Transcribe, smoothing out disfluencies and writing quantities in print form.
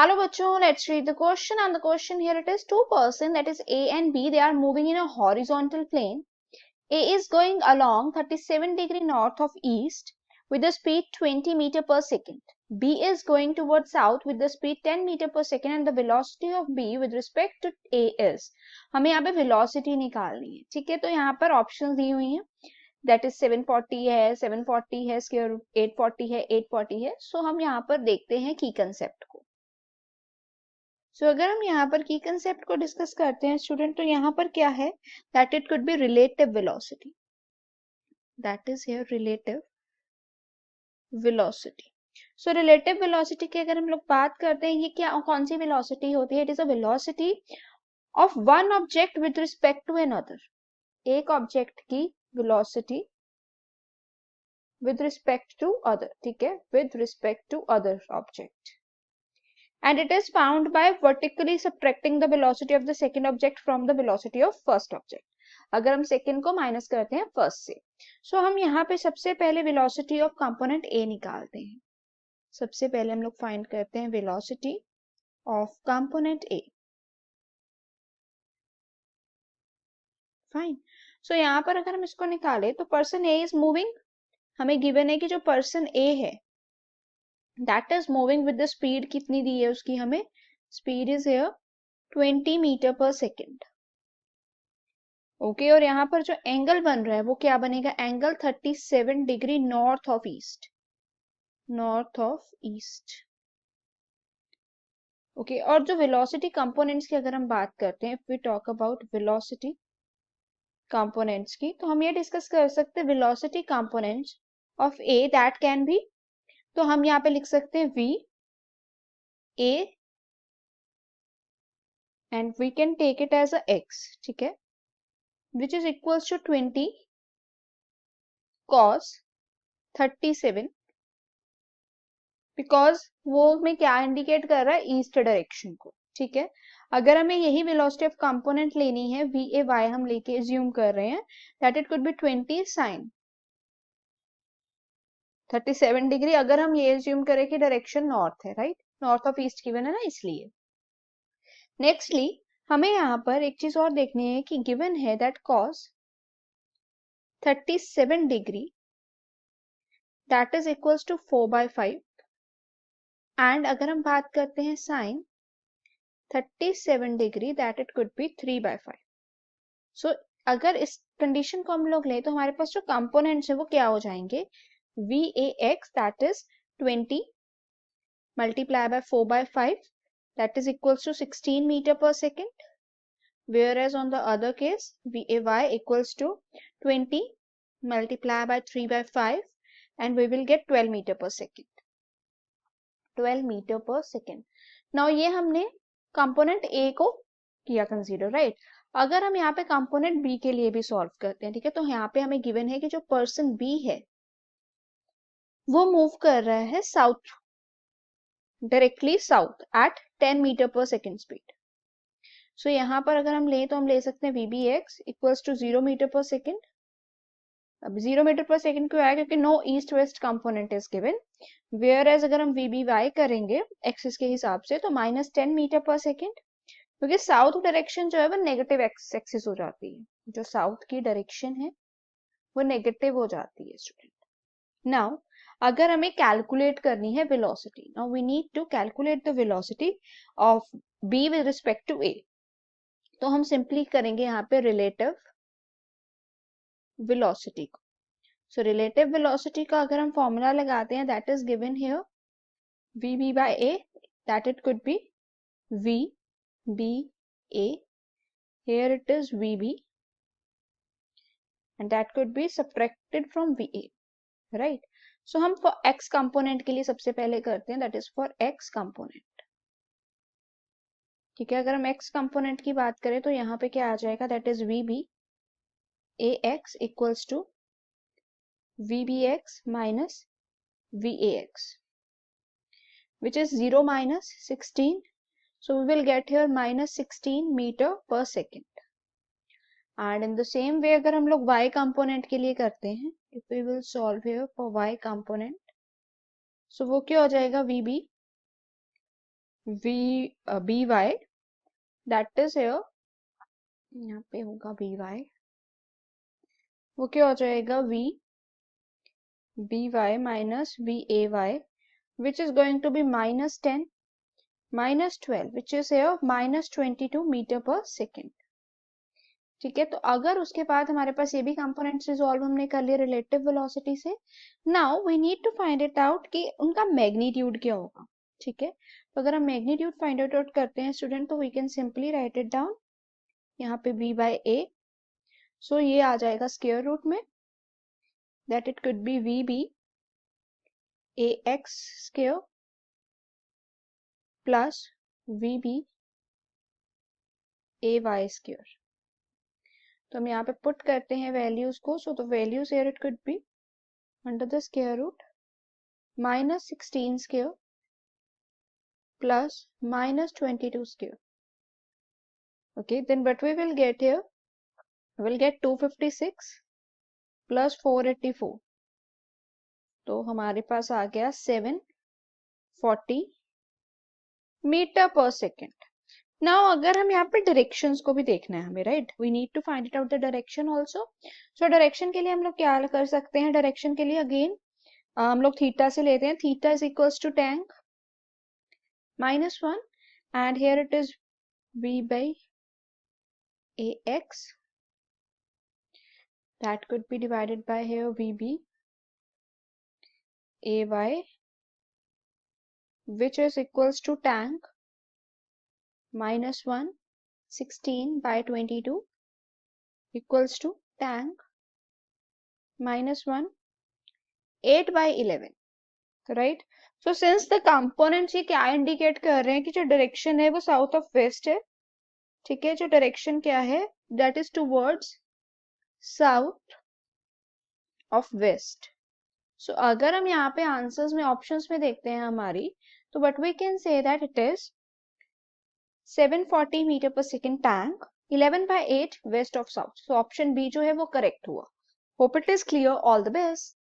Hello bachcho, let's read the question, and the question here it is two person, that is A and B, they are moving in a horizontal plane. A is going along 37 degree north of east with the speed 20 meter per second. B is going towards south with the speed 10 meter per second and the velocity of B with respect to A is. हमें यहाँ पे velocity निकालनी है, ठीक है। तो यहाँ पर options दी हुई हैं, that is 740 है, 740 है, square root 840 है, 840 है। So हम यहाँ पर देखते हैं key concept को। सो अगर हम यहाँ पर की कंसेप्ट को डिस्कस करते हैं स्टूडेंट, तो यहाँ पर क्या है, that it could be relative velocity, that is here relative velocity. So relative velocity की अगर हम लोग बात करते हैं, ये क्या कौन सी वेलोसिटी होती है? It is a velocity of one object with respect to another, एक ऑब्जेक्ट की velocity with respect to other, ठीक है, with respect to other object, and it is found by vertically subtracting the velocity of the second object from the velocity of first object. अगर हम second को minus करते हैं first से, सो हम यहाँ पे सबसे पहले वेलोसिटी ऑफ कंपोनेंट ए निकालते हैं। सबसे पहले हम लोग फाइंड करते हैं velocity of component A. Fine. So यहाँ पर अगर हम इसको निकाले तो पर्सन ए इज मूविंग, हमें गिवन है कि जो पर्सन ए है that is moving with the speed, कितनी दी है उसकी हमें, speed is here 20 meter per second. Okay, और यहाँ पर जो एंगल बन रहा है वो क्या बनेगा, angle 37 degree north of east, north of east. Okay, और जो वेलोसिटी कंपोनेंट्स की अगर हम बात करते हैं, if we talk about velocity components की, तो हम ये डिस्कस कर सकते हैं velocity components of A that can be, तो हम यहाँ पे लिख सकते हैं V A and we can take it as a x, ठीक है, which is equals to 20 cos 37, because वो हमें क्या इंडिकेट कर रहा है, ईस्ट डायरेक्शन को, ठीक है। अगर हमें यही वेलोसिटी ऑफ कंपोनेंट लेनी है, वी ए वाई हम लेके एज्यूम कर रहे हैं, that it could be 20 sine 37 degree, अगर हम ये एज्यूम करें कि डायरेक्शन नॉर्थ है, right, north of east given है ना, इसलिए। नेक्स्टली हमें यहाँ पर एक चीज और देखनी है कि गिवन है that cos 37 degree that is equals to 4/5, and अगर हम बात करते हैं sine 37 degree that it could be 3/5। So अगर इस कंडीशन को हम लोग लें तो हमारे पास जो कंपोनेंट्स है वो क्या हो जाएंगे, V A X that is 20 multiply by 4/5 that is equals to 16 metre per second, whereas on the other case VAY equals to 20 multiply by 3/5 and we will get 12 meter per second, 12 meter per second. Now ये हमने component A को किया consider, right. अगर हम यहाँ पे component B के लिए भी सॉल्व करते हैं, ठीक है, तो यहाँ पे हमें गिवन है कि जो पर्सन B है वो मूव कर रहा है south, directly south at 10 metre per second speed. So यहाँ पर अगर हम ले तो हम ले सकते हैं VBX equals to 0 metre per second. अब 0 मीटर पर सेकेंड क्यों आया, क्योंकि no east west component is given, whereas अगर हम VBY करेंगे एक्सिस के हिसाब से तो -10 मीटर पर सेकेंड, क्योंकि साउथ डायरेक्शन जो है वो नेगेटिव एक्सिस हो जाती है, जो साउथ की डायरेक्शन है वो नेगेटिव हो जाती है स्टूडेंट। नाउ अगर हमें कैलकुलेट करनी है velocity, now we need to calculate the velocity of B with respect to A, तो हम सिंपली करेंगे यहाँ पे रिलेटिव वेलोसिटी को। सो रिलेटिव वेलोसिटी का अगर हम फॉर्मूला लगाते हैं that is given here VB by A, that it could be VBA, here it is VB and that could be subtracted from VA, right? So हम for x component के लिए सबसे पहले करते हैं, that is for x component, ठीक है। अगर हम x component की बात करें तो यहाँ पे क्या आ जाएगा, that is VB AX equals to VBX minus VAX, which is 0 minus 16, so we will get here minus 16 meter per second. And in the same way अगर हम लोग y component के लिए करते हैं, if we will solve here for y component, so वो क्या हो जाएगा, VB B Y that is here, यहाँ पे होगा बी वाई, वो क्या हो जाएगा V B Y minus V A Y which is going to be -10 -12 which is here -22 metre per second. ठीक है, तो अगर उसके बाद हमारे पास ये भी कंपोनेंट्स रिजॉल्व हमने कर लिए रिलेटिव वेलोसिटी से, now we need to find it out कि उनका मैग्नीट्यूड क्या होगा। ठीक है, तो अगर हम मैग्नीट्यूड फाइंड आउट करते हैं स्टूडेंट, तो we can simply write it down यहाँ पे b बाई ए, सो ये आ जाएगा स्क्वायर रूट में, that it could be V B A X square plus V B A Y square. तो हम यहाँ पे पुट करते हैं वैल्यूज को, so the values here it could be under the square root -16 square plus -22 square. Okay, then what we will get here? We will get 256 plus 484. तो हमारे पास आ गया 740 मीटर पर सेकेंड। नाउ अगर हम यहाँ पे डायरेक्शंस को भी देखना है हमें, right, we need to find it out the direction also. So direction के लिए हम लोग क्या कर सकते हैं, डायरेक्शन के लिए अगेन हम लोग थीटा से लेते हैं, theta is equals to tan -1 and here it is v by ax, that could be divided by here vb ay which is equals to tan -1 16 by 22 equals to tan -1 8 by 11, right? So since the components ये क्या indicate कर रहे हैं कि जो direction है वो south of west है, ठीक है, जो डायरेक्शन क्या है that is towards south of west. So अगर हम यहाँ पे आंसर्स में ऑप्शंस में देखते हैं हमारी, तो but we can say that it is 740 metre per second tan 11 by 8 west of south. So option B जो है वो करेक्ट हुआ। Hope it is clear, all the best.